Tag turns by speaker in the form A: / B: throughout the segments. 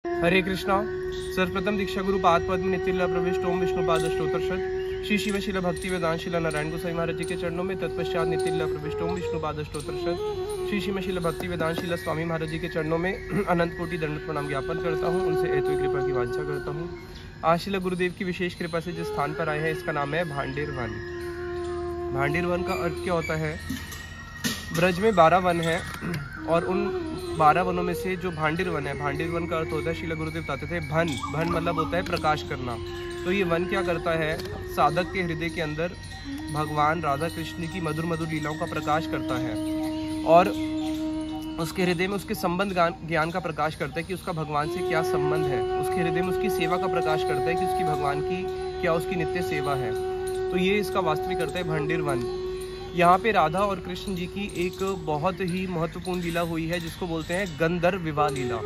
A: हरे कृष्णा। सर्वप्रथम दीक्षा गुरु पाद पद्म नितिला प्रविष्ट ओम विष्णु पाद अष्टोत्तर श्री शिव शिला भक्ति वेदांत शिला नारायण गोसाई महाराज जी के चरणों में, तत्पश्चात नितिला प्रविष्ट ओम विष्णु पाद अष्टोत्तर श्री शिव शिला भक्ति वेदांत शिला स्वामी महाराज जी के चरणों में अनंत कोटि दंड प्रणाम ज्ञापन करता हूँ। उनसे ऐतु कृपा की वांछा करता हूँ। आज शिला गुरुदेव की विशेष कृपा से जिस स्थान पर आए हैं इसका नाम है भांडेर वन। भांडेर वन का अर्थ क्या होता है? ब्रज में 12 वन है और उन 12 वनों में से जो भांडेर वन है, भांडेर वन का अर्थ होता है, शिला गुरुदेव बताते थे भन मतलब होता है प्रकाश करना। तो ये वन क्या करता है? साधक के हृदय के अंदर भगवान राधा कृष्ण की मधुर मधुर लीलाओं का प्रकाश करता है और उसके हृदय में उसके संबंध ज्ञान का प्रकाश करता है कि उसका भगवान से क्या संबंध है। उसके हृदय में उसकी सेवा का प्रकाश करता है कि उसकी भगवान की क्या उसकी नित्य सेवा है। तो ये इसका वास्तविक अर्थ है भांडेर वन। यहाँ पे राधा और कृष्ण जी की एक बहुत ही महत्वपूर्ण लीला हुई है जिसको बोलते हैं गंधर्व विवाह लीला।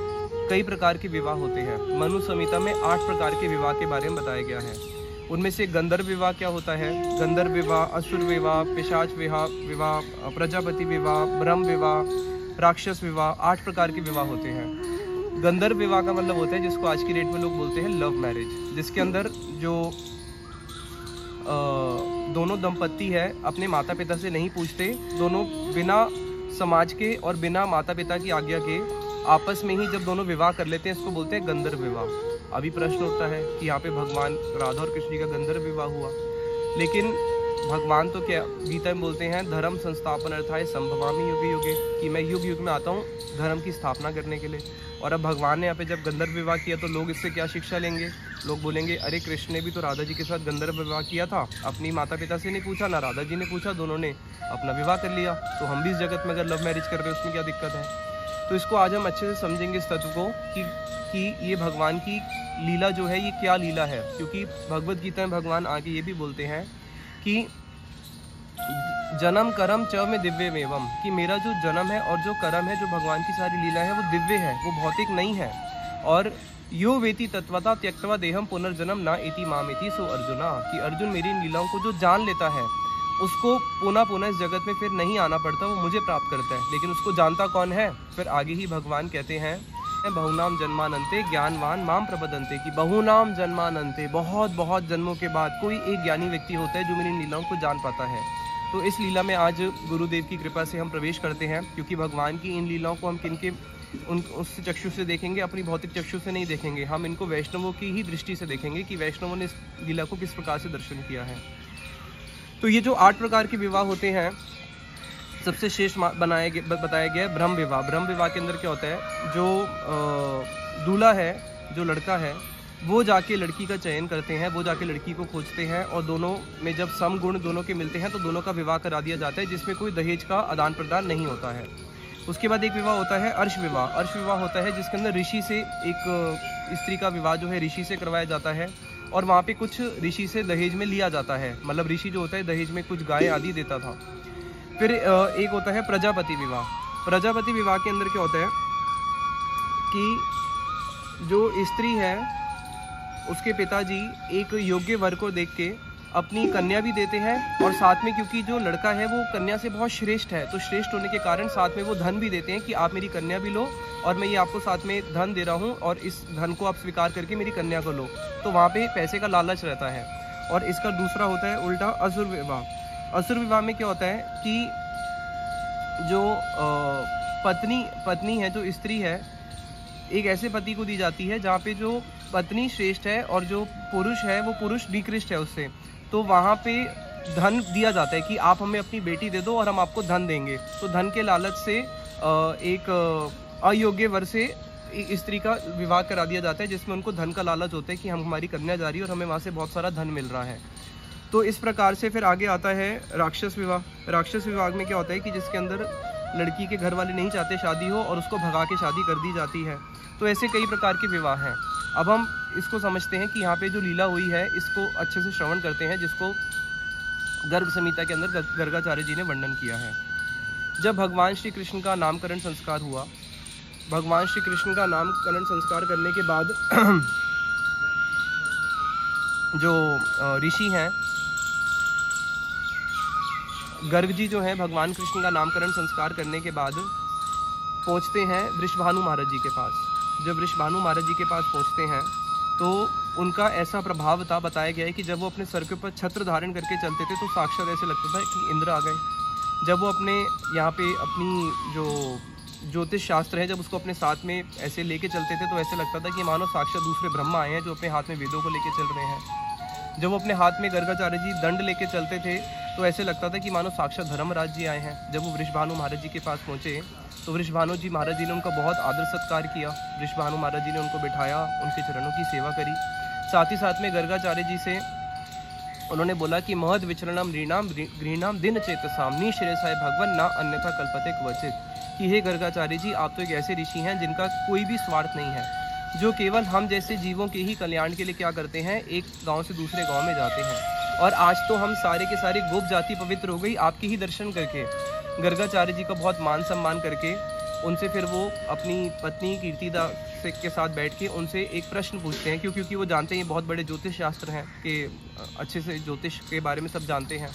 A: कई प्रकार के विवाह होते हैं। मनु संहिता में 8 प्रकार के विवाह के बारे में बताया गया है। उनमें से गंधर्व विवाह क्या होता है? गंधर्व विवाह, असुर विवाह, पिशाच विवाह, प्रजापति विवाह, ब्रह्म विवाह, राक्षस विवाह, 8 प्रकार के विवाह होते हैं। गंधर्व विवाह का मतलब होता है जिसको आज की डेट में लोग बोलते हैं लव मैरिज, जिसके अंदर जो दोनों दंपत्ति है अपने माता पिता से नहीं पूछते, दोनों बिना समाज के और बिना माता पिता की आज्ञा के आपस में ही जब दोनों विवाह कर लेते हैं इसको बोलते हैं गंधर्व विवाह। अभी प्रश्न उठता है कि यहाँ पे भगवान राधा और कृष्ण का गंधर्व विवाह हुआ, लेकिन भगवान तो क्या गीता में बोलते हैं धर्म संस्थापन अर्थाय संभवामि युगे युगे, कि मैं युग युग में आता हूँ धर्म की स्थापना करने के लिए। और अब भगवान ने यहाँ पे जब गंधर्व विवाह किया तो लोग इससे क्या शिक्षा लेंगे? लोग बोलेंगे अरे कृष्ण ने भी तो राधा जी के साथ गंधर्व विवाह किया था, अपनी माता पिता से नहीं पूछा, ना राधा जी ने पूछा, दोनों ने अपना विवाह कर लिया। तो हम भी इस जगत में अगर लव मैरिज कर रहे हैं उसमें क्या दिक्कत है? तो इसको आज हम अच्छे से समझेंगे इस तत्व को कि ये भगवान की लीला जो है ये क्या लीला है। क्योंकि भगवद गीता में भगवान आगे ये भी बोलते हैं कि जन्म कर्म च में दिव्य एवं, कि मेरा जो जन्म है और जो कर्म है, जो भगवान की सारी लीला है वो दिव्य है, वो भौतिक नहीं है। और यो वेति तत्वता त्यक्तवा देहम पुनर्जन्म ना इति मामेति सो अर्जुना, कि अर्जुन मेरी इन लीलाओं को जो जान लेता है उसको पुनः पुनः इस जगत में फिर नहीं आना पड़ता, वो मुझे प्राप्त करता है। लेकिन उसको जानता कौन है? फिर आगे ही भगवान कहते हैं बहुनाम जन्मानंते ज्ञानवान माम प्रपदन्ते, कि बहुनाम जन्मानंते, बहुत बहुत जन्मों के बाद कोई एक ज्ञानी व्यक्ति होता है जो मेरी लीलाओं को जान पाता है। तो इस लीला में आज गुरुदेव की कृपा से हम प्रवेश करते हैं, क्योंकि भगवान की इन लीलाओं को हम किनके उस चक्षु से देखेंगे, अपनी भौतिक चक्षु से नहीं देखेंगे। हम इनको वैष्णवों की ही दृष्टि से देखेंगे कि वैष्णवों ने इस लीला को किस प्रकार से दर्शन किया है। तो ये जो 8 प्रकार के विवाह होते हैं, सबसे श्रेष्ठ बताया गया है ब्रह्म विवाह। ब्रह्म विवाह के अंदर क्या होता है? जो दूल्हा है, जो लड़का है, वो जाके लड़की का चयन करते हैं, वो जाके लड़की को खोजते हैं और दोनों में जब समगुण दोनों के मिलते हैं तो दोनों का विवाह करा दिया जाता है, जिसमें कोई दहेज का आदान प्रदान नहीं होता है। उसके बाद एक विवाह होता है अर्श विवाह। अर्श विवाह होता है जिसके अंदर ऋषि से एक स्त्री का विवाह जो है ऋषि से करवाया जाता है और वहाँ पे कुछ ऋषि से दहेज में लिया जाता है, मतलब ऋषि जो होता है दहेज में कुछ गाय आदि देता था। फिर एक होता है प्रजापति विवाह। प्रजापति विवाह के अंदर क्या होता है कि जो स्त्री है उसके पिताजी एक योग्य वर को देख के अपनी कन्या भी देते हैं और साथ में, क्योंकि जो लड़का है वो कन्या से बहुत श्रेष्ठ है, तो श्रेष्ठ होने के कारण साथ में वो धन भी देते हैं कि आप मेरी कन्या भी लो और मैं ये आपको साथ में धन दे रहा हूँ और इस धन को आप स्वीकार करके मेरी कन्या को लो। तो वहाँ पे पैसे का लालच रहता है। और इसका दूसरा होता है उल्टा असुर विवाह। असुर विवाह में क्या होता है कि जो पत्नी है, जो स्त्री है, एक ऐसे पति को दी जाती है जहाँ पे जो पत्नी श्रेष्ठ है और जो पुरुष है वो पुरुष निकृष्ट है उससे। तो वहाँ पे धन दिया जाता है कि आप हमें अपनी बेटी दे दो और हम आपको धन देंगे। तो धन के लालच से एक अयोग्य वर से स्त्री का विवाह करा दिया जाता है, जिसमें उनको धन का लालच होता है कि हम हमारी कन्या जा रही है और हमें वहाँ से बहुत सारा धन मिल रहा है। तो इस प्रकार से फिर आगे आता है राक्षस विवाह। राक्षस विवाह में क्या होता है कि जिसके अंदर लड़की के घर वाले नहीं चाहते शादी हो और उसको भगा के शादी कर दी जाती है। तो ऐसे कई प्रकार के विवाह हैं। अब हम इसको समझते हैं कि यहाँ पे जो लीला हुई है इसको अच्छे से श्रवण करते हैं, जिसको गर्ग संहिता के अंदर गर्गाचार्य जी ने वर्णन किया है। जब भगवान श्री कृष्ण का नामकरण संस्कार हुआ, भगवान श्री कृष्ण का नामकरण संस्कार करने के बाद जो ऋषि हैं, गर्ग जी जो है भगवान कृष्ण का नामकरण संस्कार करने के बाद पहुंचते हैं वृषभानु महाराज जी के पास। जब वृषभानु महाराज जी के पास पहुँचते हैं तो उनका ऐसा प्रभाव था, बताया गया है कि जब वो अपने सर के ऊपर छत्र धारण करके चलते थे तो साक्षात ऐसे लगता था कि इंद्र आ गए। जब वो अपने यहाँ पे अपनी जो ज्योतिष शास्त्र है, जब उसको अपने साथ में ऐसे लेके चलते थे तो ऐसे लगता था कि मानो साक्षात दूसरे ब्रह्मा आए हैं जो अपने हाथ में वेदों को लेके चल रहे हैं। जब वो अपने हाथ में गर्गाचार्य जी दंड लेके चलते थे तो ऐसे लगता था कि मानो साक्षात धर्मराज जी आए हैं। जब वो वृषभानु महाराज जी के पास पहुँचे तो वृषभानु जी महाराज जी ने उनका बहुत आदर सत्कार किया। वृषभानु महाराज जी ने उनको बिठाया, उनके चरणों की सेवा करी। साथ ही साथ में गर्गाचार्य जी से उन्होंने बोला कि महद विचरणम गृहणाम दिन चेतसाम निश्रेयसाय भगवन ना अन्यथा कल्पते क्वचित, कि हे गर्गाचार्य जी, आप तो एक ऐसे ऋषि हैं जिनका कोई भी स्वार्थ नहीं है, जो केवल हम जैसे जीवों के ही कल्याण के लिए क्या करते हैं, एक गांव से दूसरे गांव में जाते हैं। और आज तो हम सारे के सारे गोप जाति पवित्र हो गई आपके ही दर्शन करके। गर्गाचार्य जी का बहुत मान सम्मान करके उनसे फिर वो अपनी पत्नी कीर्तिदा के साथ बैठ के उनसे एक प्रश्न पूछते हैं, क्योंकि वो जानते हैं ये बहुत बड़े ज्योतिष शास्त्र हैं कि अच्छे से ज्योतिष के बारे में सब जानते हैं।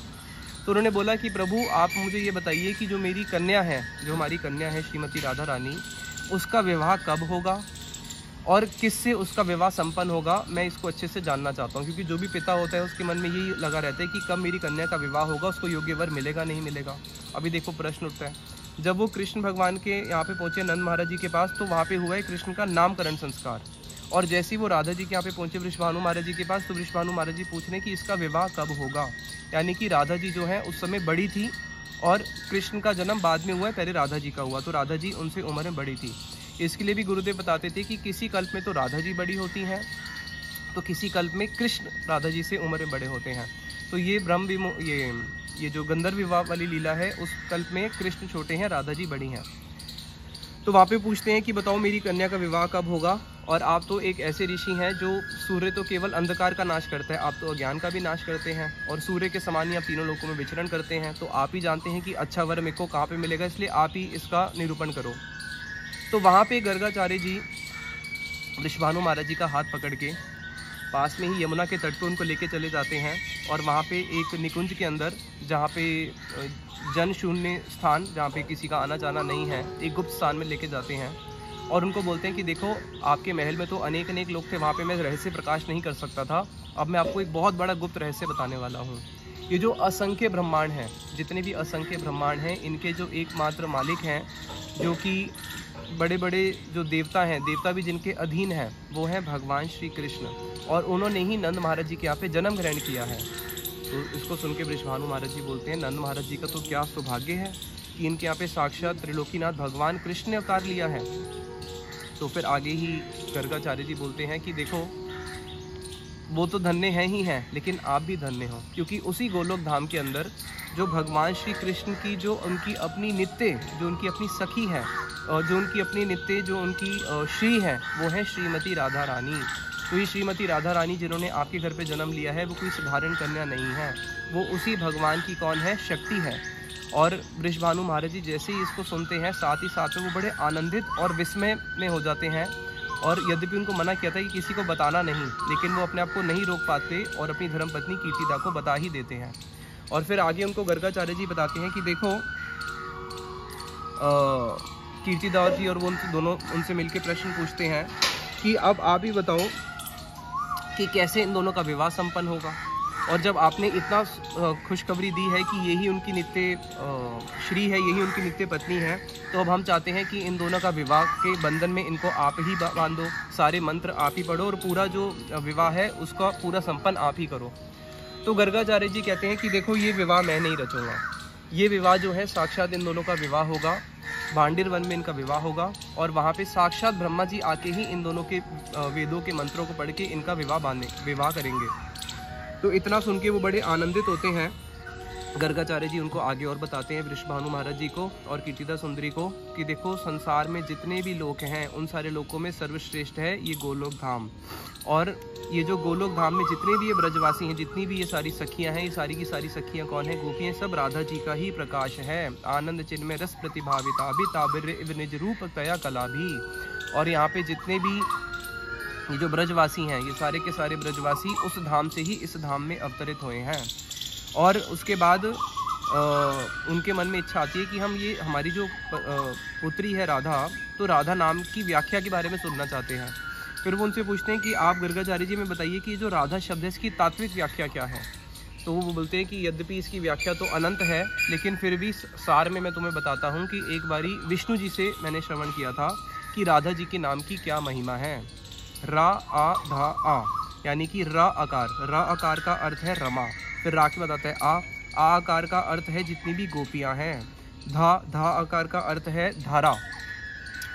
A: तो उन्होंने बोला कि प्रभु आप मुझे ये बताइए कि जो मेरी कन्या है, जो हमारी कन्या है श्रीमती राधा रानी, उसका विवाह कब होगा और किससे उसका विवाह संपन्न होगा, मैं इसको अच्छे से जानना चाहता हूँ। क्योंकि जो भी पिता होता है उसके मन में यही लगा रहता है कि कब मेरी कन्या का विवाह होगा, उसको योग्य वर मिलेगा नहीं मिलेगा। अभी देखो प्रश्न उठता है। जब वो कृष्ण भगवान के यहाँ पे पहुँचे नंद महाराज जी के पास तो वहाँ पे हुआ है कृष्ण का नामकरण संस्कार। और जैसे ही वो राधा जी के यहाँ पे पहुँचे वृषभानु महाराज जी के पास तो वृषभानु महाराज जी पूछ रहे कि इसका विवाह कब होगा। यानी कि राधा जी जो है उस समय बड़ी थी और कृष्ण का जन्म बाद में हुआ है, पहले राधा जी का हुआ, तो राधा जी उनसे उम्र में बड़ी थी। इसके लिए भी गुरुदेव बताते थे कि किसी कल्प में तो राधा जी बड़ी होती हैं तो किसी कल्प में कृष्ण राधा जी से उम्र में बड़े होते हैं। तो ये ये जो गंधर्व विवाह वाली लीला है उस कल्प में कृष्ण छोटे हैं, राधा जी बड़ी हैं। तो वहाँ पे पूछते हैं कि बताओ मेरी कन्या का विवाह कब होगा। और आप तो एक ऐसे ऋषि हैं जो सूर्य तो केवल अंधकार का नाश करता है, आप तो अज्ञान का भी नाश करते हैं और सूर्य के समान ही आप तीनों लोकों में विचरण करते हैं। तो आप ही जानते हैं कि अच्छा वर मेरे को कहाँ पे मिलेगा, इसलिए आप ही इसका निरूपण करो। तो वहाँ पे गर्गाचार्य जी वृषभानु महाराज जी का हाथ पकड़ के पास में ही यमुना के तट पर उनको लेके चले जाते हैं और वहाँ पे एक निकुंज के अंदर, जहाँ पे जन शून्य स्थान, जहाँ पे किसी का आना जाना नहीं है, एक गुप्त स्थान में लेके जाते हैं और उनको बोलते हैं कि देखो आपके महल में तो अनेक लोग थे, वहाँ पे मैं रहस्य प्रकाश नहीं कर सकता था, अब मैं आपको एक बहुत बड़ा गुप्त रहस्य बताने वाला हूँ। ये जो असंख्य ब्रह्मांड हैं, जितने भी असंख्य ब्रह्मांड हैं, इनके जो एकमात्र मालिक हैं, जो कि बड़े बड़े जो देवता हैं, देवता भी जिनके अधीन हैं, वो हैं भगवान श्री कृष्ण। और उन्होंने ही नंद महाराज जी के यहाँ पे जन्म ग्रहण किया है। तो इसको सुन के वृषभानु महाराज जी बोलते हैं नंद महाराज जी का तो क्या सौभाग्य है कि इनके यहाँ पे साक्षात त्रिलोकीनाथ भगवान कृष्ण ने अवतार लिया है। तो फिर आगे ही गर्गाचार्य जी बोलते हैं कि देखो वो तो धन्य हैं ही हैं, लेकिन आप भी धन्य हो, क्योंकि उसी गोलोक धाम के अंदर जो भगवान श्री कृष्ण की जो उनकी अपनी नित्य, जो उनकी अपनी सखी है, जो उनकी अपनी नित्य, जो उनकी श्री है, वो है श्रीमती राधा रानी। तो ये श्रीमती राधा रानी जिन्होंने आपके घर पे जन्म लिया है वो कोई साधारण कन्या नहीं है, वो उसी भगवान की कौन है, शक्ति है। और वृषभानु महाराज जी जैसे ही इसको सुनते हैं साथ ही साथ में वो बड़े आनंदित और विस्मय में हो जाते हैं। और यद्यपि उनको मना किया था कि किसी को बताना नहीं, लेकिन वो अपने आप को नहीं रोक पाते और अपनी धर्मपत्नी कीर्तिदा को बता ही देते हैं। और फिर आगे उनको गर्गाचार्य जी बताते हैं कि देखो कीर्तिदा जी और वो दोनों उनसे मिलकर प्रश्न पूछते हैं कि अब आप ही बताओ कि कैसे इन दोनों का विवाह संपन्न होगा। और जब आपने इतना खुशखबरी दी है कि यही उनकी नित्य श्री है, यही उनकी नित्य पत्नी है, तो अब हम चाहते हैं कि इन दोनों का विवाह के बंधन में इनको आप ही बांधो, सारे मंत्र आप ही पढ़ो और पूरा जो विवाह है उसका पूरा संपन्न आप ही करो। तो गर्गाचार्य जी कहते हैं कि देखो ये विवाह मैं नहीं रचूंगा, ये विवाह जो है साक्षात इन दोनों का विवाह होगा, भांडिर वन में इनका विवाह होगा और वहाँ पे साक्षात ब्रह्मा जी आके ही इन दोनों के वेदों के मंत्रों को पढ़ के इनका विवाह करेंगे। तो इतना सुन के वो बड़े आनंदित होते हैं। गर्गाचार्य जी उनको आगे और बताते हैं वृषभानु महाराज जी को और कीर्तिदा सुंदरी को कि देखो संसार में जितने भी लोक हैं उन सारे लोकों में सर्वश्रेष्ठ है ये गोलोक धाम। और ये जो गोलोक धाम में जितने भी ये ब्रजवासी हैं, जितनी भी ये सारी सखियां हैं, ये सारी की सारी सखियां कौन है, गोपियां, सब राधा जी का ही प्रकाश है। आनंद चिन्मय रस प्रतिभाविता भी ताबिर निज रूप तया कला भी। और यहाँ पे जितने भी ये जो ब्रजवासी हैं, ये सारे के सारे ब्रजवासी उस धाम से ही इस धाम में अवतरित हुए हैं। और उसके बाद उनके मन में इच्छा आती है कि हम ये हमारी जो पुत्री है राधा, तो राधा नाम की व्याख्या के बारे में सुनना चाहते हैं। फिर वो उनसे पूछते हैं कि आप गर्गाचार्य जी में बताइए कि जो राधा शब्द है इसकी तात्विक व्याख्या क्या है। तो वो बोलते हैं कि यद्यपि इसकी व्याख्या तो अनंत है, लेकिन फिर भी सार में मैं तुम्हें बताता हूँ कि एक बारी विष्णु जी से मैंने श्रवण किया था कि राधा जी के नाम की क्या महिमा है। रा आ धा आ, यानी कि रा आकार का अर्थ है रमा। फिर रा के बताता है आ आकार का अर्थ है जितनी भी गोपियाँ हैं। धा आकार का अर्थ है धारा,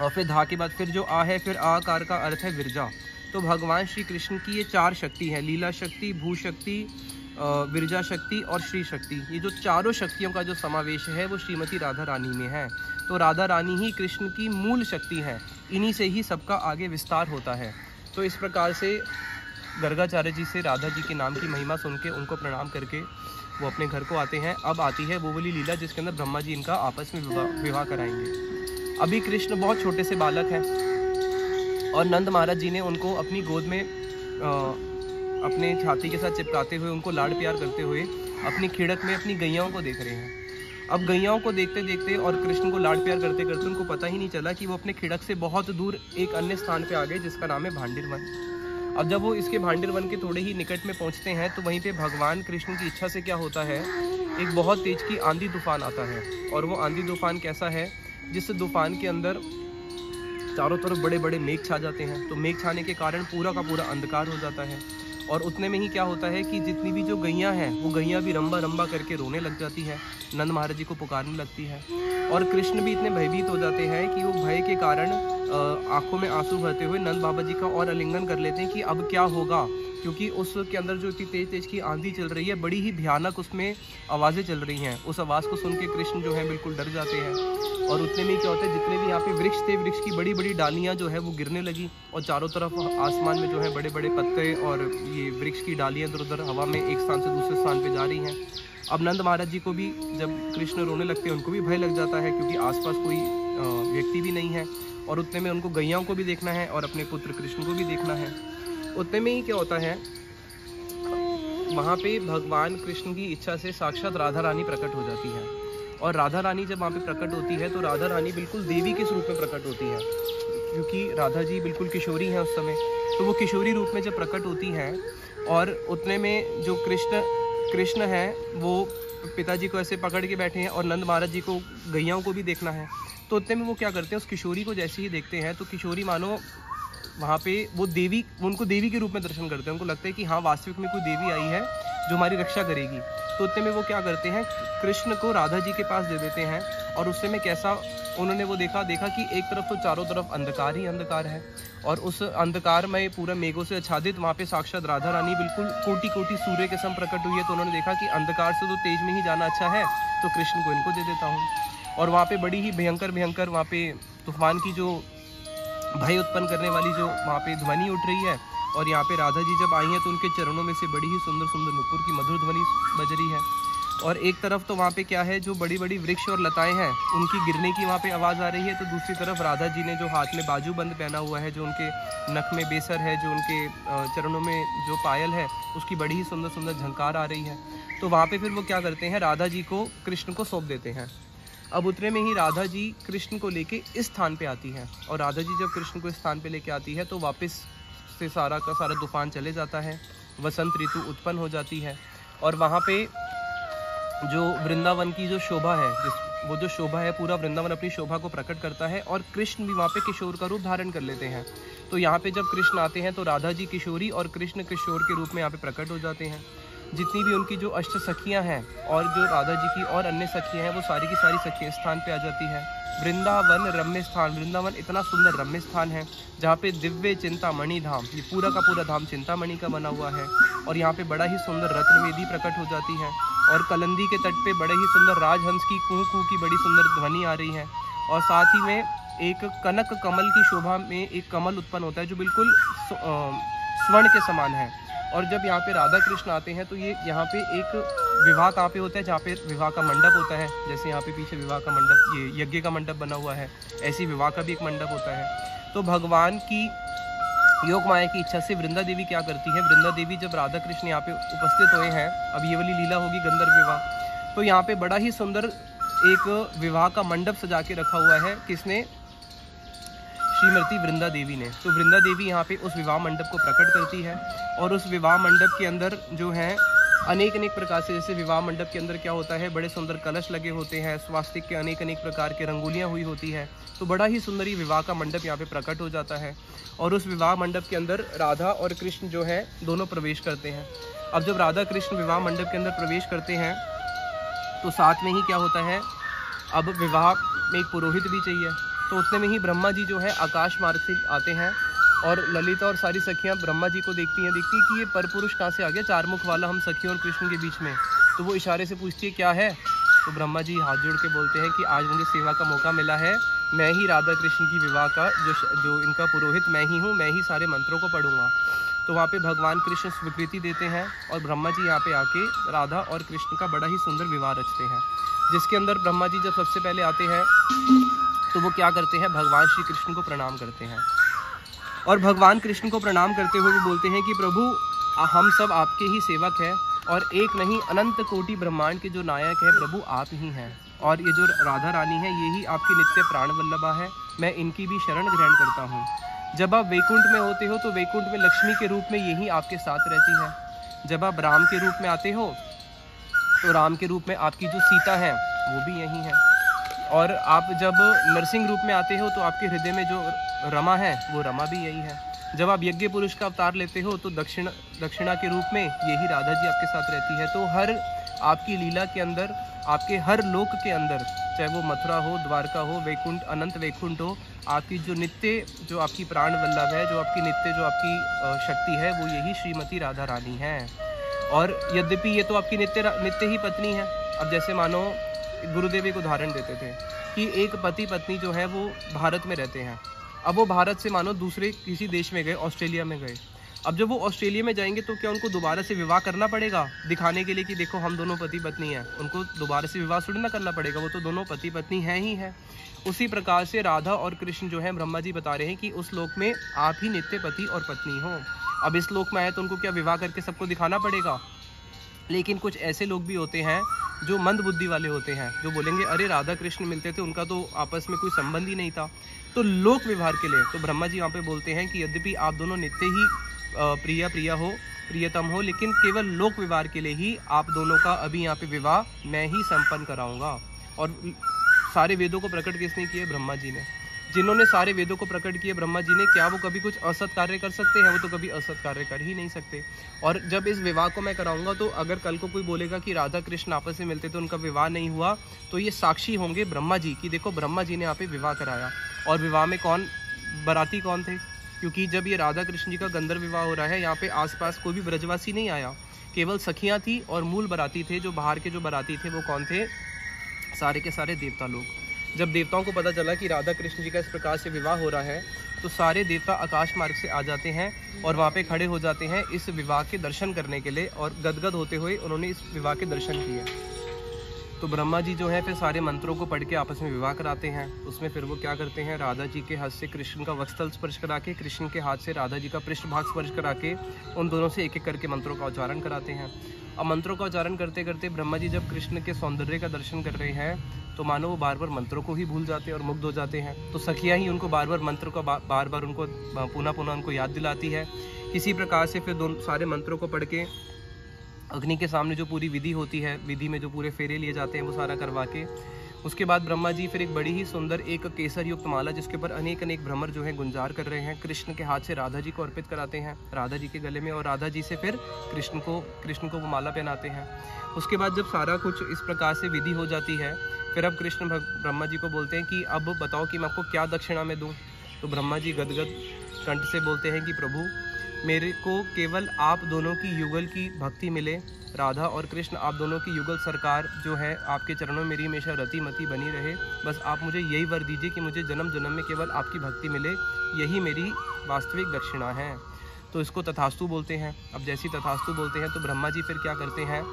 A: और फिर धा के बाद फिर जो आ है, फिर आ आकार का अर्थ है विरजा। तो भगवान श्री कृष्ण की ये 4 शक्ति है, लीला शक्ति, भू शक्ति, विरजा शक्ति और श्री शक्ति। ये जो चारों शक्तियों का जो समावेश है वो श्रीमती राधा रानी में है। तो राधा रानी ही कृष्ण की मूल शक्ति है, इन्हीं से ही सबका आगे विस्तार होता है। तो इस प्रकार से गर्गाचार्य जी से राधा जी के नाम की महिमा सुन के उनको प्रणाम करके वो अपने घर को आते हैं। अब आती है वो वाली लीला जिसके अंदर ब्रह्मा जी इनका आपस में विवाह कराएंगे। अभी कृष्ण बहुत छोटे से बालक हैं और नंद महाराज जी ने उनको अपनी गोद में अपने छाती के साथ चिपकाते हुए, उनको लाड प्यार करते हुए अपनी खिड़क में अपनी गैयाओं को देख रहे हैं। अब गैयाओं को देखते देखते और कृष्ण को लाड प्यार करते करते उनको पता ही नहीं चला कि वो अपने खिड़क से बहुत दूर एक अन्य स्थान पे आ गए जिसका नाम है भांडिर वन। अब जब वो इसके भांडिर वन के थोड़े ही निकट में पहुंचते हैं तो वहीं पे भगवान कृष्ण की इच्छा से क्या होता है, एक बहुत तेज की आंधी तूफान आता है। और वो आंधी तूफान कैसा है, जिस तूफान के अंदर चारों तरफ बड़े बड़े मेघ छा जाते हैं। तो मेघ छाने के कारण पूरा का पूरा अंधकार हो जाता है। और उतने में ही क्या होता है कि जितनी भी जो गैयाँ हैं वो गैयाँ भी रंबा रंबा करके रोने लग जाती है, नंद महाराज जी को पुकारने लगती है। और कृष्ण भी इतने भयभीत हो जाते हैं कि वो भय के कारण आंखों में आंसू भरते हुए नंद बाबा जी का और आलिंगन कर लेते हैं कि अब क्या होगा, क्योंकि उसके अंदर जो इतनी तेज की आंधी चल रही है, बड़ी ही भयानक उसमें आवाज़ें चल रही हैं। उस आवाज़ को सुन के कृष्ण जो है बिल्कुल डर जाते हैं। और उतने में क्या होता है, जितने भी यहाँ पे वृक्ष थे, वृक्ष की बड़ी बड़ी डालियाँ जो है वो गिरने लगी और चारों तरफ आसमान में जो है बड़े बड़े पत्ते और ये वृक्ष की डालियाँ इधर उधर हवा में एक स्थान से दूसरे स्थान पे जा रही हैं। अब नंद महाराज जी को भी जब कृष्ण रोने लगते हैं उनको भी भय लग जाता है, क्योंकि आसपास कोई व्यक्ति भी नहीं है और उतने में उनको गैयाओं को भी देखना है और अपने पुत्र कृष्ण को भी देखना है। उतने में ही क्या होता है, वहाँ पे भगवान कृष्ण की इच्छा से साक्षात राधा रानी प्रकट हो जाती है। और राधा रानी जब वहाँ पे प्रकट होती है तो राधा रानी बिल्कुल देवी के स्वरूप में प्रकट होती है, क्योंकि राधा जी बिल्कुल किशोरी हैं उस समय। तो वो किशोरी रूप में जब प्रकट होती हैं और उतने में जो कृष्ण है वो पिताजी को ऐसे पकड़ के बैठे हैं और नंद महाराज जी को गैयाओं को भी देखना है। तो उतने में वो क्या करते हैं, उस किशोरी को जैसे ही देखते हैं तो किशोरी मानो वहाँ पे वो उनको देवी के रूप में दर्शन करते हैं। उनको लगता है कि हाँ वास्तविक में कोई देवी आई है जो हमारी रक्षा करेगी। तो उतने में वो क्या करते हैं, कृष्ण को राधा जी के पास दे देते हैं। और उससे में कैसा उन्होंने वो देखा कि एक तरफ तो चारों तरफ अंधकार ही अंधकार है और उस अंधकार में पूरा मेघों से आच्छादित वहाँ पे साक्षात राधा रानी बिल्कुल कोटि कोटि सूर्य के सम प्रकट हुई है। तो उन्होंने देखा कि अंधकार से तो तेज में ही जाना अच्छा है, तो कृष्ण को इनको दे देता हूँ। और वहाँ पे बड़ी ही भयंकर वहाँ पे तूफान की जो भय उत्पन्न करने वाली जो वहाँ पे ध्वनि उठ रही है। और यहाँ पे राधा जी जब आई हैं तो उनके चरणों में से बड़ी ही सुंदर सुंदर नुपुर की मधुर ध्वनि बज रही है। और एक तरफ तो वहाँ पे क्या है, जो बड़ी बड़ी वृक्ष और लताएं हैं उनकी गिरने की वहाँ पे आवाज़ आ रही है। तो दूसरी तरफ राधा जी ने जो हाथ में बाजूबंद पहना हुआ है, जो उनके नख में बेसर है, जो उनके चरणों में जो पायल है, उसकी बड़ी ही सुंदर सुंदर झंकार आ रही है। तो वहाँ पे फिर वो क्या करते हैं, राधा जी को कृष्ण को सौंप देते हैं। अब उतने में ही राधा जी कृष्ण को लेके इस स्थान पे आती है। और राधा जी जब कृष्ण को इस स्थान पे लेके आती है तो वापस से सारा का सारा तूफान चले जाता है, वसंत ऋतु उत्पन्न हो जाती है। और वहाँ पे जो वृंदावन की जो शोभा है, वो जो शोभा है, पूरा वृंदावन अपनी शोभा को प्रकट करता है। और कृष्ण भी वहाँ पे किशोर का रूप धारण कर लेते हैं। तो यहाँ पे जब कृष्ण आते हैं तो राधा जी किशोरी और कृष्ण किशोर के रूप में यहाँ पे प्रकट हो जाते हैं। जितनी भी उनकी जो अष्ट सखियाँ हैं और जो राधा जी की और अन्य सखियाँ हैं, वो सारी की सारी सखियाँ स्थान पे आ जाती है। वृंदावन रम्य स्थान, वृंदावन इतना सुंदर रम्य स्थान है जहाँ पे दिव्य चिंतामणि धाम, ये पूरा का पूरा धाम चिंतामणि का बना हुआ है। और यहाँ पे बड़ा ही सुंदर रत्नवेदी प्रकट हो जाती है। और कलंदी के तट पे बड़े ही सुंदर राजहंस की कू कू की बड़ी सुंदर ध्वनि आ रही है। और साथ ही में एक कनक कमल की शोभा में एक कमल उत्पन्न होता है जो बिल्कुल स्वर्ण के समान है। और जब यहाँ पे राधा कृष्ण आते हैं तो ये यहाँ पे एक विवाह कहाँ पे होता है, जहाँ पे विवाह का मंडप होता है। जैसे यहाँ पे पीछे विवाह का मंडप, ये यज्ञ का मंडप बना हुआ है, ऐसी विवाह का भी एक मंडप होता है। तो भगवान की योग माया की इच्छा से वृंदा देवी क्या करती है, वृंदा देवी जब राधा कृष्ण यहाँ पे उपस्थित हुए हैं, अब ये वाली लीला होगी गंधर्व विवाह, तो यहाँ पे बड़ा ही सुंदर एक विवाह का मंडप सजा के रखा हुआ है। किसने? श्रीमती वृंदा देवी ने। तो वृंदा देवी यहाँ पे उस विवाह मंडप को प्रकट करती है और उस विवाह मंडप के अंदर जो है अनेक प्रकार से, जैसे विवाह मंडप के अंदर क्या होता है, बड़े सुंदर कलश लगे होते हैं, स्वास्तिक के अनेक प्रकार के रंगोलियाँ हुई होती है। तो बड़ा ही सुंदर ये विवाह का मंडप यहाँ पे प्रकट हो जाता है और उस विवाह मंडप के अंदर राधा और कृष्ण जो है दोनों प्रवेश करते हैं। अब जब राधा कृष्ण विवाह मंडप के अंदर प्रवेश करते हैं तो साथ में ही क्या होता है, अब विवाह में एक पुरोहित भी चाहिए। तो उतने में ही ब्रह्मा जी जो है आकाश मार्ग से आते हैं और ललिता और सारी सखियां ब्रह्मा जी को देखती कि ये परपुरुष कहाँ से आ गया, चार मुख वाला हम सखियों और कृष्ण के बीच में। तो वो इशारे से पूछती है क्या है। तो ब्रह्मा जी हाथ जोड़ के बोलते हैं कि आज मुझे सेवा का मौका मिला है, मैं ही राधा कृष्ण की विवाह का जो इनका पुरोहित मैं ही हूँ, मैं ही सारे मंत्रों को पढ़ूंगा। तो वहाँ पे भगवान कृष्ण स्वीकृति देते हैं और ब्रह्मा जी यहाँ पे आके राधा और कृष्ण का बड़ा ही सुंदर विवाह रचते हैं, जिसके अंदर ब्रह्मा जी जब सबसे पहले आते हैं तो वो क्या करते हैं, भगवान श्री कृष्ण को प्रणाम करते हैं और भगवान कृष्ण को प्रणाम करते हुए वो बोलते हैं कि प्रभु हम सब आपके ही सेवक हैं और एक नहीं अनंत कोटि ब्रह्मांड के जो नायक है प्रभु आप ही हैं, और ये जो राधा रानी है ये ही आपकी नित्य प्राण वल्लभा है, मैं इनकी भी शरण ग्रहण करता हूँ। जब आप वैकुंठ में होते हो तो वैकुंठ में लक्ष्मी के रूप में यही आपके साथ रहती है, जब आप राम के रूप में आते हो तो राम के रूप में आपकी जो सीता है वो भी यही है, और आप जब नरसिंह रूप में आते हो तो आपके हृदय में जो रमा है वो रमा भी यही है। जब आप यज्ञ पुरुष का अवतार लेते हो तो दक्षिणा के रूप में यही राधा जी आपके साथ रहती है। तो हर आपकी लीला के अंदर, आपके हर लोक के अंदर, चाहे वो मथुरा हो, द्वारका हो, वैकुंठ, अनंत वैकुंठ हो, आपकी जो नित्य, जो आपकी प्राण वल्लभ है, जो आपकी नित्य, जो आपकी शक्ति है वो यही श्रीमती राधा रानी है। और यद्यपि ये तो आपकी नित्य ही पत्नी है। अब जैसे मानो गुरुदेव एक उदाहरण देते थे कि एक पति पत्नी जो है वो भारत में रहते हैं, अब वो भारत से मानो दूसरे किसी देश में गए, ऑस्ट्रेलिया में गए। अब जब वो ऑस्ट्रेलिया में जाएंगे तो क्या उनको दोबारा से विवाह करना पड़ेगा दिखाने के लिए कि देखो हम दोनों पति पत्नी हैं? उनको दोबारा से विवाह थोड़ी ना करना पड़ेगा, वो तो दोनों पति पत्नी हैं ही हैं। उसी प्रकार से राधा और कृष्ण जो है ब्रह्मा जी बता रहे हैं कि उस लोक में आप ही नित्य पति और पत्नी हो। अब इस लोक में आए तो उनको क्या विवाह करके सबको दिखाना पड़ेगा? लेकिन कुछ ऐसे लोग भी होते हैं जो मंद बुद्धि वाले होते हैं, जो बोलेंगे अरे राधा कृष्ण मिलते थे, उनका तो आपस में कोई संबंध ही नहीं था, तो लोक व्यवहार के लिए। तो ब्रह्मा जी यहाँ पे बोलते हैं कि यद्यपि आप दोनों नित्य ही प्रियतम हो, लेकिन केवल लोक व्यवहार के लिए ही आप दोनों का अभी यहाँ पे विवाह मैं ही संपन्न कराऊंगा। और सारे वेदों को प्रकट किसने किए? ब्रह्मा जी ने। जिन्होंने सारे वेदों को प्रकट किए ब्रह्मा जी ने, क्या वो कभी कुछ असत कार्य कर सकते हैं? वो तो कभी असत कार्य कर ही नहीं सकते। और जब इस विवाह को मैं कराऊंगा तो अगर कल को कोई बोलेगा कि राधा कृष्ण आपस में मिलते तो उनका विवाह नहीं हुआ, तो ये साक्षी होंगे ब्रह्मा जी कि देखो ब्रह्मा जी ने यहाँ पे विवाह कराया। और विवाह में बाराती कौन थे? क्योंकि जब ये राधा कृष्ण जी का गंधर्व विवाह हो रहा है, यहाँ पे आसपास कोई भी ब्रजवासी नहीं आया, केवल सखियाँ थी और मूल बाराती थे। जो बाहर के जो बाराती थे वो कौन थे? सारे के सारे देवता लोग। जब देवताओं को पता चला कि राधा कृष्ण जी का इस प्रकार से विवाह हो रहा है तो सारे देवता आकाश मार्ग से आ जाते हैं और वहाँ पे खड़े हो जाते हैं इस विवाह के दर्शन करने के लिए, और गदगद होते हुए उन्होंने इस विवाह के दर्शन किए। तो ब्रह्मा जी जो है फिर सारे मंत्रों को पढ़ के आपस में विवाह कराते हैं। उसमें फिर वो क्या करते हैं, राधा जी के हाथ से कृष्ण का वक्षस्थल स्पर्श करा के, कृष्ण के हाथ से राधा जी का पृष्ठभाग स्पर्श करा के उन दोनों से एक एक करके मंत्रों का उच्चारण कराते हैं। अब मंत्रों का उच्चारण करते करते ब्रह्मा जी जब कृष्ण के सौंदर्य का दर्शन कर रहे हैं तो मानो वो बार बार मंत्रों को ही भूल जाते हैं और मुग्ध हो जाते हैं। तो सखियाँ ही उनको बार बार मंत्र को बार बार उनको पुनः उनको याद दिलाती है। इसी प्रकार से फिर दोनों सारे मंत्रों को पढ़ के अग्नि के सामने जो पूरी विधि होती है, विधि में जो पूरे फेरे लिए जाते हैं वो सारा करवा के उसके बाद ब्रह्मा जी फिर एक बड़ी ही सुंदर एक केसर युक्त माला जिसके ऊपर अनेक भ्रमर जो है गुंजार कर रहे हैं, कृष्ण के हाथ से राधा जी को अर्पित कराते हैं राधा जी के गले में, और राधा जी से फिर कृष्ण को वो माला पहनाते हैं। उसके बाद जब सारा कुछ इस प्रकार से विधि हो जाती है फिर अब कृष्ण ब्रह्मा जी को बोलते हैं कि अब बताओ कि मैं आपको क्या दक्षिणा में दूँ। तो ब्रह्मा जी गदगद कंठ से बोलते हैं कि प्रभु मेरे को केवल आप दोनों की युगल की भक्ति मिले, राधा और कृष्ण आप दोनों की युगल सरकार जो है आपके चरणों में मेरी हमेशा रति मति बनी रहे, बस आप मुझे यही वर दीजिए कि मुझे जन्म जन्म में केवल आपकी भक्ति मिले, यही मेरी वास्तविक दक्षिणा है। तो इसको तथास्तु बोलते हैं। अब जैसी तथास्तु बोलते हैं तो ब्रह्मा जी फिर क्या करते हैं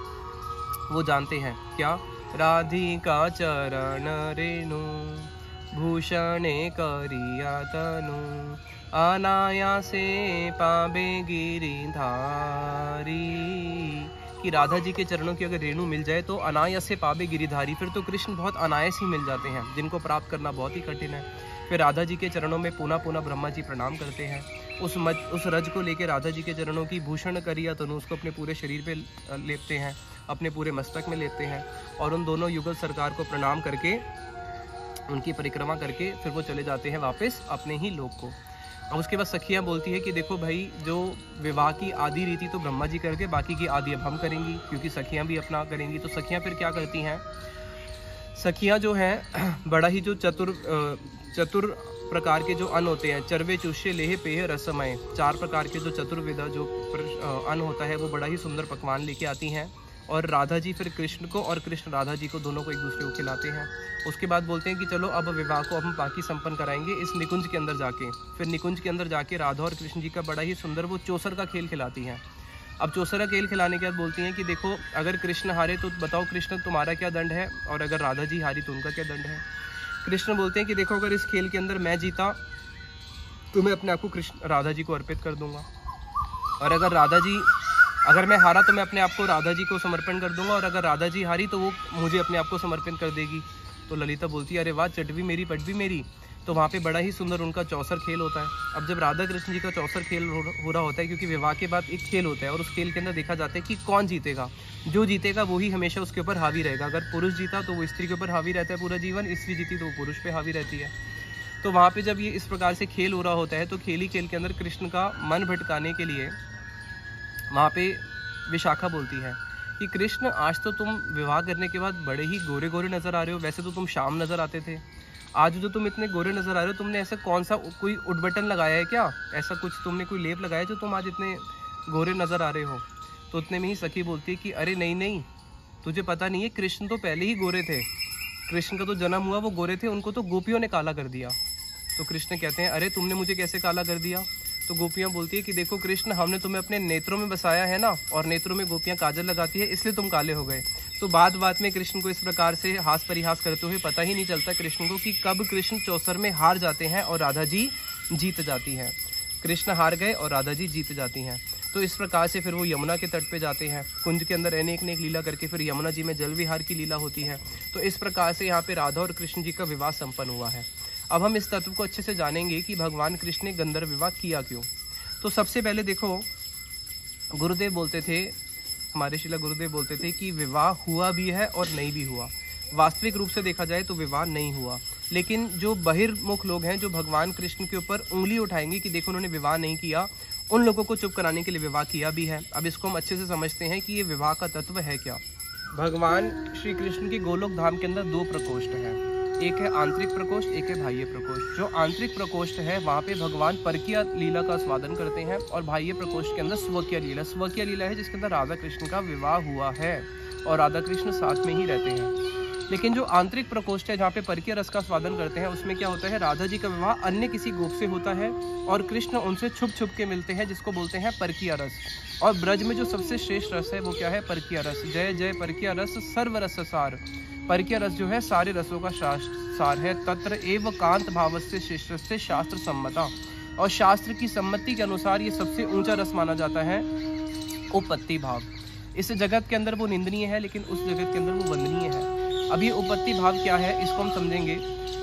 A: वो जानते हैं क्या, राधिका चरण रेणु भूषणे करिया तनु अनायासे पाबे गिरिधारी कि राधा जी के चरणों की अगर रेणु मिल जाए तो अनायास से पावे गिरिधारी, फिर तो कृष्ण बहुत अनायास ही मिल जाते हैं, जिनको प्राप्त करना बहुत ही कठिन है। फिर राधा जी के चरणों में पुनः पुनः ब्रह्मा जी प्रणाम करते हैं। उस रज को लेकर राधा जी के चरणों की भूषण करिया तनु उसको अपने पूरे शरीर पे लेपते हैं, अपने पूरे मस्तक में लेते हैं, और उन दोनों युगल सरकार को प्रणाम करके उनकी परिक्रमा करके फिर वो चले जाते हैं वापस अपने ही लोक को। अब उसके बाद सखियाँ बोलती है कि देखो भाई, जो विवाह की आदि रीति तो ब्रह्मा जी करके, बाकी की आदि अब हम करेंगी, क्योंकि सखियाँ भी अपना करेंगी। तो सखियाँ फिर क्या करती हैं, सखियाँ जो हैं बड़ा ही जो चतुर प्रकार के जो अन्न होते हैं, चरवे चुष्य लेह पेह रसमय, 4 प्रकार के जो चतुर्विधा जो अन्न होता है वो बड़ा ही सुंदर पकवान लेके आती हैं। और राधा जी फिर कृष्ण को और कृष्ण राधा जी को दोनों को एक दूसरे को खिलाते हैं। उसके बाद बोलते हैं कि चलो अब विवाह को हम बाकी संपन्न कराएंगे इस निकुंज के अंदर जाके। फिर निकुंज के अंदर जाके राधा और कृष्ण जी का बड़ा ही सुंदर वो चौसर का खेल खिलाती हैं। अब चौसर का खेल खिलाने के बाद बोलती हैं कि देखो, अगर कृष्ण हारे तो बताओ कृष्ण तुम्हारा क्या दंड है, और अगर राधा जी हारी तो उनका क्या दंड है। कृष्ण बोलते हैं कि देखो, अगर इस खेल के अंदर मैं जीता तो मैं अपने आप को राधा जी को अर्पित कर दूंगा, और अगर मैं हारा तो मैं अपने आप को राधा जी को समर्पण कर दूंगा, और अगर राधा जी हारी तो वो मुझे अपने आप को समर्पण कर देगी। तो ललिता बोलती है, अरे वाह, चट भी मेरी पट भी मेरी। तो वहाँ पे बड़ा ही सुंदर उनका चौसर खेल होता है। अब जब राधा कृष्ण जी का चौसर खेल हो रहा होता है, क्योंकि विवाह के बाद एक खेल होता है और उस खेल के अंदर देखा जाता है कि कौन जीतेगा, जो जीतेगा वो ही हमेशा उसके ऊपर हावी रहेगा। अगर पुरुष जीता तो वो स्त्री के ऊपर हावी रहता है पूरा जीवन, स्त्री जीती तो वो पुरुष पे हावी रहती है। तो वहाँ पे जब ये इस प्रकार से खेल हो रहा होता है तो खेल के अंदर कृष्ण का मन भटकाने के लिए वहाँ पे विशाखा बोलती है कि कृष्ण, आज तो तुम विवाह करने के बाद बड़े ही गोरे गोरे नजर आ रहे हो, वैसे तो तुम शाम नजर आते थे, आज जो तुम इतने गोरे नजर आ रहे हो, तुमने ऐसा कौन सा कोई उटबटन लगाया है क्या, ऐसा कुछ तुमने कोई लेप लगाया जो तुम आज इतने गोरे नजर आ रहे हो। तो उतने में ही सखी बोलती है कि अरे नहीं नहीं, तुझे पता नहीं है, कृष्ण तो पहले ही गोरे थे, कृष्ण का तो जन्म हुआ वो गोरे थे, उनको तो गोपियों ने काला कर दिया। तो कृष्ण कहते हैं, अरे तुमने मुझे कैसे काला कर दिया। तो गोपियाँ बोलती है कि देखो कृष्ण, हमने तुम्हें अपने नेत्रों में बसाया है ना, और नेत्रों में गोपियाँ काजल लगाती है, इसलिए तुम काले हो गए। तो बात में कृष्ण को इस प्रकार से हास परिहास करते हुए पता ही नहीं चलता कृष्ण को कि कब कृष्ण चौसर में हार जाते हैं और राधा जी जीत जाती हैं। कृष्ण हार गए और राधा जी जीत जाती हैं। तो इस प्रकार से फिर वो यमुना के तट पे जाते हैं, कुंज के अंदर अनेक लीला करके फिर यमुना जी में जल विहार की लीला होती है। तो इस प्रकार से यहाँ पे राधा और कृष्ण जी का विवाह संपन्न हुआ है। अब हम इस तत्व को अच्छे से जानेंगे कि भगवान कृष्ण ने गंधर्व विवाह किया क्यों। तो सबसे पहले देखो, गुरुदेव बोलते थे, हमारे शिला गुरुदेव बोलते थे कि विवाह हुआ भी है और नहीं भी हुआ। वास्तविक रूप से देखा जाए तो विवाह नहीं हुआ, लेकिन जो बहिर्मुख लोग हैं, जो भगवान कृष्ण के ऊपर उंगली उठाएंगे कि देखो उन्होंने विवाह नहीं किया, उन लोगों को चुप कराने के लिए विवाह किया भी है। अब इसको हम अच्छे से समझते हैं कि ये विवाह का तत्व है क्या। भगवान श्री कृष्ण के गोलोक धाम के अंदर 2 प्रकोष्ठ हैं, एक है आंतरिक प्रकोष्ठ, एक है बाह्य प्रकोष्ठ। जो आंतरिक प्रकोष्ठ है वहाँ पे भगवान परकीय लीला का स्वादन करते हैं, और बाह्य प्रकोष्ठ के अंदर स्वकीय लीला है, जिसके अंदर राधा कृष्ण का विवाह हुआ है और राधा कृष्ण साथ में ही रहते हैं। लेकिन जो आंतरिक प्रकोष्ठ है, जहाँ पे परकीय रस का स्वादन करते हैं, उसमें क्या होता है, राधा जी का विवाह अन्य किसी गोप से होता है और कृष्ण उनसे छुप छुप के मिलते हैं, जिसको बोलते हैं परकीय रस। और ब्रज में जो सबसे श्रेष्ठ रस है वो क्या है, परकीय रस। जय जय परकीय रस सर्व रस सार। परकीय रस जो है सारे रसों का सार है। तत्र एव कांत भावस्य शिष्टस्य शास्त्र सम्मता, और शास्त्र की सम्मति के अनुसार ये सबसे ऊंचा रस माना जाता है उपपत्ति भाव। इस जगत के अंदर वो निंदनीय है, लेकिन उस जगत के अंदर वो वंदनीय है। अब ये उपपत्ति भाव क्या है, इसको हम समझेंगे।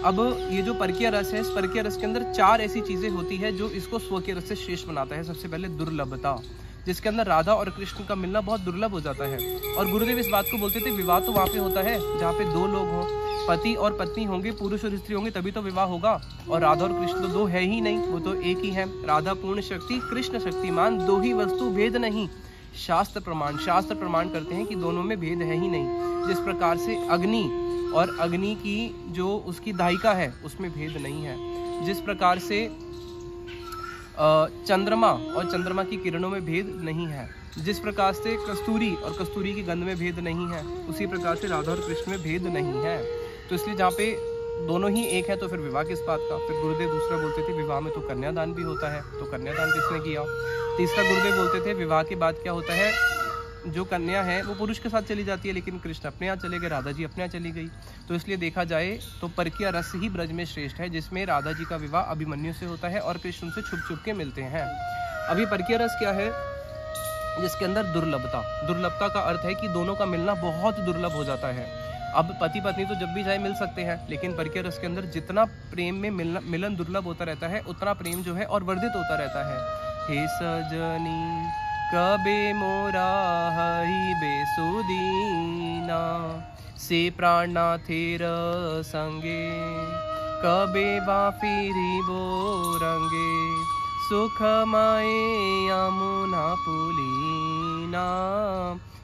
A: अब ये जो परकीय रस है, इस परकीय रस के अंदर 4 ऐसी चीजें होती है जो इसको स्वकीय रस से श्रेष्ठ बनाता है। सबसे पहले दुर्लभता, जिसके अंदर राधा और कृष्ण का मिलना बहुत दुर्लभ हो जाता है। और गुरुदेव इस बात को बोलते थे, विवाह तो वहाँ पे होता है जहाँ पे 2 लोग हों, पति और पत्नी होंगे, पुरुष और स्त्री होंगे, तभी तो विवाह होगा। और राधा और कृष्ण तो 2 है ही नहीं, वो तो एक ही है। राधा पूर्ण शक्ति, कृष्ण शक्तिमान, 2 ही वस्तु, भेद नहीं। शास्त्र प्रमाण करते हैं कि दोनों में भेद है ही नहीं। जिस प्रकार से अग्नि और अग्नि की जो उसकी दाहिका है उसमें भेद नहीं है, जिस प्रकार से चंद्रमा और चंद्रमा की किरणों में भेद नहीं है, जिस प्रकार से कस्तूरी और कस्तूरी की गंध में भेद नहीं है, उसी प्रकार से राधा और कृष्ण में भेद नहीं है। तो इसलिए जहाँ पे दोनों ही एक है तो फिर विवाह किस बात का। फिर गुरुदेव दूसरा बोलते थे, विवाह में तो कन्यादान भी होता है, तो कन्यादान किसने किया। तीसरा गुरुदेव बोलते थे, विवाह के बाद क्या होता है, जो कन्या है वो पुरुष के साथ चली जाती है, लेकिन कृष्ण अपने यहाँ चले गए, राधा जी अपने यहाँ चली गई। तो इसलिए देखा जाए तो परकीय रस ही ब्रज में श्रेष्ठ है, जिसमें राधा जी का विवाह अभिमन्यु से होता है और कृष्ण से छुप छुप के मिलते हैं। अभी परकीय रस क्या है, जिसके अंदर दुर्लभता, दुर्लभता का अर्थ है कि दोनों का मिलना बहुत दुर्लभ हो जाता है। अब पति पत्नी तो जब भी चाहे मिल सकते हैं, लेकिन परकीय रस के अंदर जितना प्रेम में मिलन दुर्लभ होता रहता है, उतना प्रेम जो है और वर्धित होता रहता है। हे सजनी कबे मोरा हई बेसुदीना, से प्राणनाथेर संगे कबे बाफिरी बोरंगे, सुखमय यमुना पुलीना।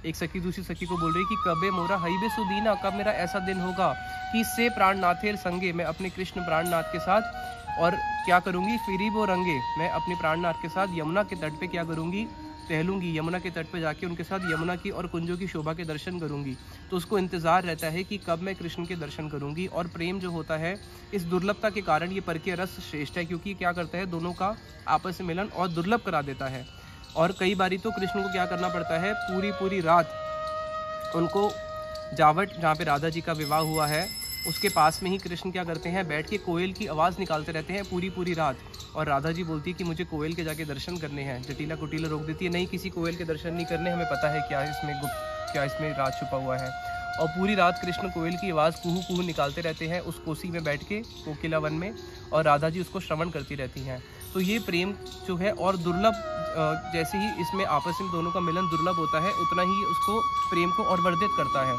A: एक सखी दूसरी सखी को बोल रही कि कबे मोरा हईबे सुदीना, कब मेरा ऐसा दिन होगा कि से प्राणनाथेर संगे, मैं अपने कृष्ण प्राणनाथ के साथ और क्या करूंगी, फिरी वो रंगे, मैं अपने प्राणनाथ के साथ यमुना के तट पे क्या करूंगी, टहलूंगी, यमुना के तट पे जाके उनके साथ यमुना की और कुंजों की शोभा के दर्शन करूंगी। तो उसको इंतजार रहता है कि कब मैं कृष्ण के दर्शन करूंगी। और प्रेम जो होता है, इस दुर्लभता के कारण ये परकीय रस श्रेष्ठ है, क्योंकि क्या करता है, दोनों का आपस में मिलन और दुर्लभ करा देता है। और कई बारी तो कृष्ण को क्या करना पड़ता है, पूरी पूरी रात उनको जावट, जहाँ पे राधा जी का विवाह हुआ है उसके पास में ही कृष्ण क्या करते हैं, बैठ के कोयल की आवाज़ निकालते रहते हैं पूरी पूरी रात। और राधा जी बोलती है कि मुझे कोयल के जाके दर्शन करने हैं। जटिला कुटिला रोक देती है, नहीं किसी कोयल के दर्शन नहीं करने, हमें पता है क्या इसमें गुप्त, क्या इसमें राज छुपा हुआ है। और पूरी रात कृष्ण कोयल की आवाज़ कुहू कुहू निकालते रहते हैं उस कोसी में बैठ के, कोकिला वन में, और राधा जी उसको श्रवण करती रहती हैं। तो ये प्रेम जो है और दुर्लभ, जैसे ही इसमें आपस में दोनों का मिलन दुर्लभ होता है, उतना ही उसको प्रेम को और वर्धित करता है।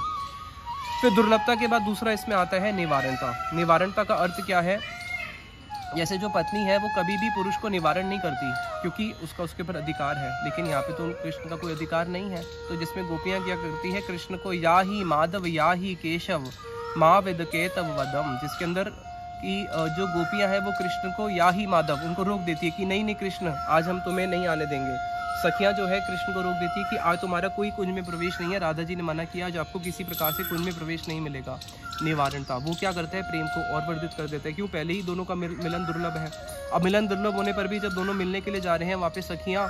A: फिर दुर्लभता के बाद दूसरा इसमें आता है निवारणता। निवारणता का अर्थ क्या है, जैसे जो पत्नी है वो कभी भी पुरुष को निवारण नहीं करती, क्योंकि उसका उसके ऊपर अधिकार है, लेकिन यहाँ पे तो कृष्ण का कोई अधिकार नहीं है। तो जिसमें गोपियाँ क्या करती है, कृष्ण को या ही माधव या ही केशव माँ विद के तब वदम, जिसके अंदर कि जो गोपियाँ हैं वो कृष्ण को या ही माधव, उनको रोक देती है कि नहीं नहीं कृष्ण, आज हम तुम्हें नहीं आने देंगे। सखियाँ जो है कृष्ण को रोक देती है कि आज तुम्हारा कोई कुंज में प्रवेश नहीं है, राधा जी ने मना किया, आज आपको किसी प्रकार से कुंज में प्रवेश नहीं मिलेगा। निवारणता, वो क्या करता है, प्रेम को और वर्धित कर देता है। क्यों, पहले ही दोनों का मिलन दुर्लभ है। अब मिलन दुर्लभ होने पर भी जब दोनों मिलने के लिए जा रहे हैं, वहाँ पे सखियाँ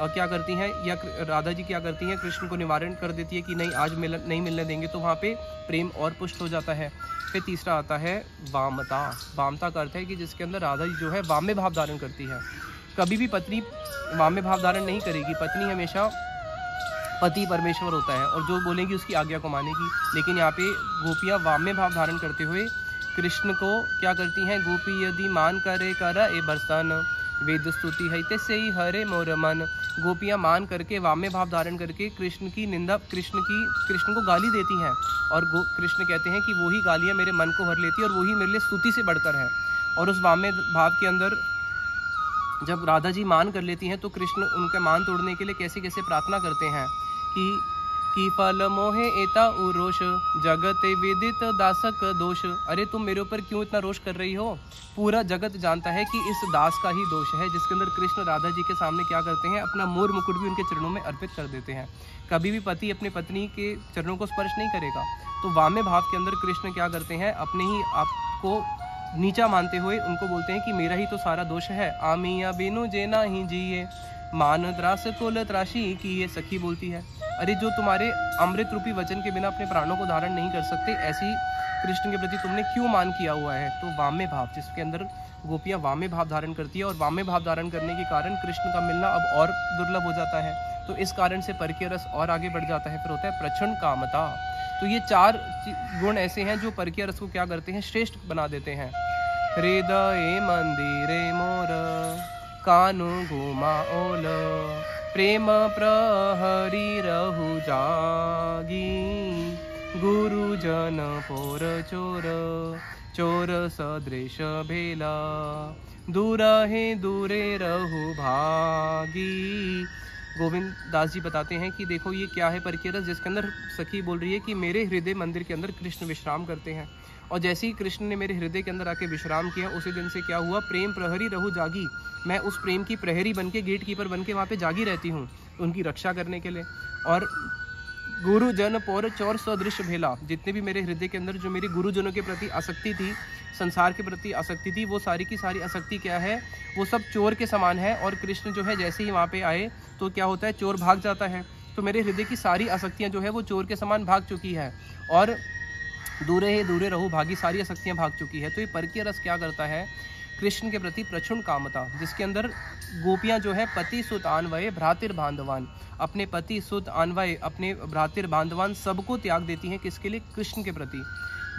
A: क्या करती हैं, या राधा जी क्या करती हैं, कृष्ण को निवारण कर देती है कि नहीं आज मिलन नहीं मिलने देंगे, तो वहाँ पे प्रेम और पुष्ट हो जाता है। फिर तीसरा आता है वामता। वामता का अर्थ है कि जिसके अंदर राधा जी जो है वाम्य भाव धारण करती है। कभी भी पत्नी वाम्य भाव धारण नहीं करेगी, पत्नी हमेशा पति परमेश्वर होता है और जो बोलेगी उसकी आज्ञा को मानेगी। लेकिन यहाँ पे गोपियाँ वाम्य भाव धारण करते हुए कृष्ण को क्या करती हैं, गोपी यदि मान करे कर ए बरसन, वेद स्तुति है तैसे ही हरे मोर मन। गोपियाँ मान करके वाम्य भाव धारण करके कृष्ण की निंदा, कृष्ण को गाली देती हैं, और कृष्ण कहते हैं कि वही गालियाँ मेरे मन को भर लेती है और वही मेरे लिए स्तुति से बढ़कर है। और उस वाम्य भाव के अंदर जब राधा जी मान कर लेती हैं तो कृष्ण उनका मान तोड़ने के लिए कैसे कैसे प्रार्थना करते हैं कि फल मोहे एता उरोष, जगत विदित दासक दोष। अरे तुम मेरे ऊपर क्यों इतना रोष कर रही हो, पूरा जगत जानता है कि इस दास का ही दोष है। जिसके अंदर कृष्ण राधा जी के सामने क्या करते हैं, अपना मोर मुकुट भी उनके चरणों में अर्पित कर देते हैं। कभी भी पति अपनी पत्नी के चरणों को स्पर्श नहीं करेगा। तो वाम्य भाव के अंदर कृष्ण क्या करते हैं, अपने ही आपको नीचा मानते हुए उनको बोलते हैं कि मेरा ही तो सारा दोष है। आमिया बिनु जेना ही जिए, मान त्रास कुल त्राशी की, ये सखी बोलती है। अरे जो तुम्हारे अमृत रूपी वचन के बिना अपने प्राणों को धारण नहीं कर सकते, ऐसी कृष्ण के प्रति तुमने क्यों मान किया हुआ है। तो वाम्य भाव, जिसके अंदर गोपियाँ वाम्य भाव धारण करती है, और वाम्य भाव धारण करने के कारण कृष्ण का मिलना अब और दुर्लभ हो जाता है। तो इस कारण से परकीय रस और आगे बढ़ जाता है। फिर होता है प्रचंड कामता। तो ये चार गुण ऐसे हैं जो परकीय रस को क्या करते हैं, श्रेष्ठ बना देते हैं। हृदय मंदिरे मोर कानु घुमा ओल, प्रेम प्रहरी रहु जागी, गुरुजन पोर चोर, चोर सदृश भेला, दूर है दूरे रहु भागी। गोविंद दास जी बताते हैं कि देखो ये क्या है परकीय रस, जिसके अंदर सखी बोल रही है कि मेरे हृदय मंदिर के अंदर कृष्ण विश्राम करते हैं, और जैसे ही कृष्ण ने मेरे हृदय के अंदर आके विश्राम किया, उसी दिन से क्या हुआ, प्रेम प्रहरी रहू जागी। मैं उस प्रेम की प्रहरी बनके, गेट कीपर बनके वहाँ पे जागी रहती हूँ उनकी रक्षा करने के लिए। और गुरुजन पौर चौर सदृश भेला, जितने भी मेरे हृदय के अंदर जो मेरी गुरुजनों के प्रति आसक्ति थी, संसार के प्रति आसक्ति थी, वो सारी की सारी आसक्ति क्या है, वो सब चोर के समान है। और कृष्ण जो है जैसे ही वहाँ पे आए तो क्या होता है, चोर भाग जाता है। तो मेरे हृदय की सारी आसक्तियाँ जो है वो चोर के समान भाग चुकी है, और दूरे रहू भागी, सारी आसक्तियाँ भाग चुकी है। तो ये परकीय रस क्या करता है, कृष्ण के प्रति प्रचुर कामता, जिसके अंदर गोपियाँ जो है पति सुतान वये भ्रातिर बांधवान, अपने पति सुत अन्वय अपने भ्रातृ बांधवान सबको त्याग देती हैं, किसके लिए? कृष्ण के प्रति।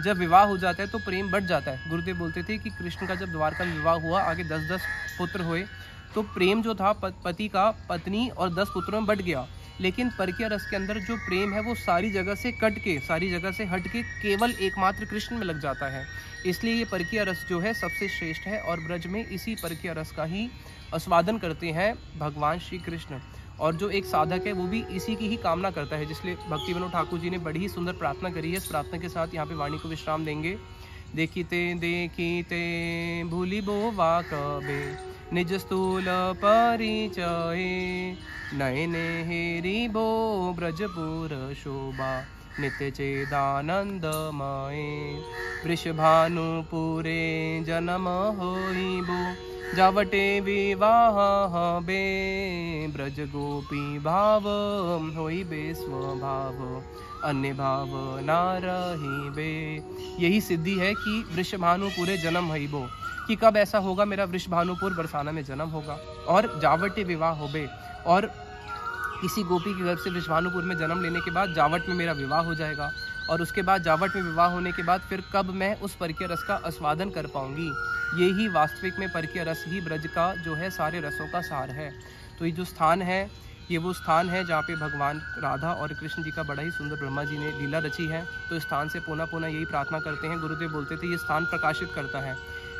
A: जब विवाह हो जाता है तो प्रेम बढ़ जाता है। गुरुदेव बोलते थे कि कृष्ण का जब द्वारका में विवाह हुआ, आगे 10-10 पुत्र हुए, तो प्रेम जो था पति का पत्नी और 10 पुत्रों में बढ़ गया। लेकिन परकीय रस के अंदर जो प्रेम है वो सारी जगह से कट के, सारी जगह से हट के केवल एकमात्र कृष्ण में लग जाता है। इसलिए ये परकीय रस जो है सबसे श्रेष्ठ है, और ब्रज में इसी परकीय रस का ही आस्वादन करते हैं भगवान श्री कृष्ण। और जो एक साधक है वो भी इसी की ही कामना करता है, जिसलिए भक्ति विनोद ठाकुर जी ने बड़ी ही सुंदर प्रार्थना करी है। इस प्रार्थना के साथ यहाँ पे वाणी को विश्राम देंगे। देखिते देखिते भूलिबो वा कबे, निज स्थूल परिचय, नयने हेरिबो ब्रजपुर शोभा, नित्य चेदानंदमय, वृषभानुपुरे जन्म होइबो, जावटे विवाह हबे, ब्रज गोपी भाव होइबे स्वभाव, अन्य भाव ना रहिबे। यही सिद्धि है कि वृषभानुपुरे जन्म हइबो, कि कब ऐसा होगा मेरा वृषभानुपुर बरसाना में जन्म होगा, और जावटे विवाह होबे, और किसी गोपी के घर से वृषभानुपुर में जन्म लेने के बाद जावट में मेरा विवाह हो जाएगा, और उसके बाद जावट में विवाह होने के बाद फिर कब मैं उस परकीय रस का आस्वादन कर पाऊंगी। यही वास्तविक में परकीय रस ही ब्रज का जो है सारे रसों का सार है। तो ये जो स्थान है, ये वो स्थान है जहाँ पे भगवान राधा और कृष्ण जी का बड़ा ही सुंदर ब्रह्मा जी ने लीला रची है। तो इस स्थान से पुनः पुनः यही प्रार्थना करते हैं। गुरुदेव बोलते थे ये स्थान प्रकाशित करता है।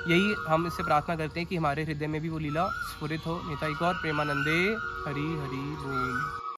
A: यही हम इससे प्रार्थना करते हैं कि हमारे हृदय में भी वो लीला स्फुरित हो। निताई गौर प्रेमानंदे हरि हरि बोल।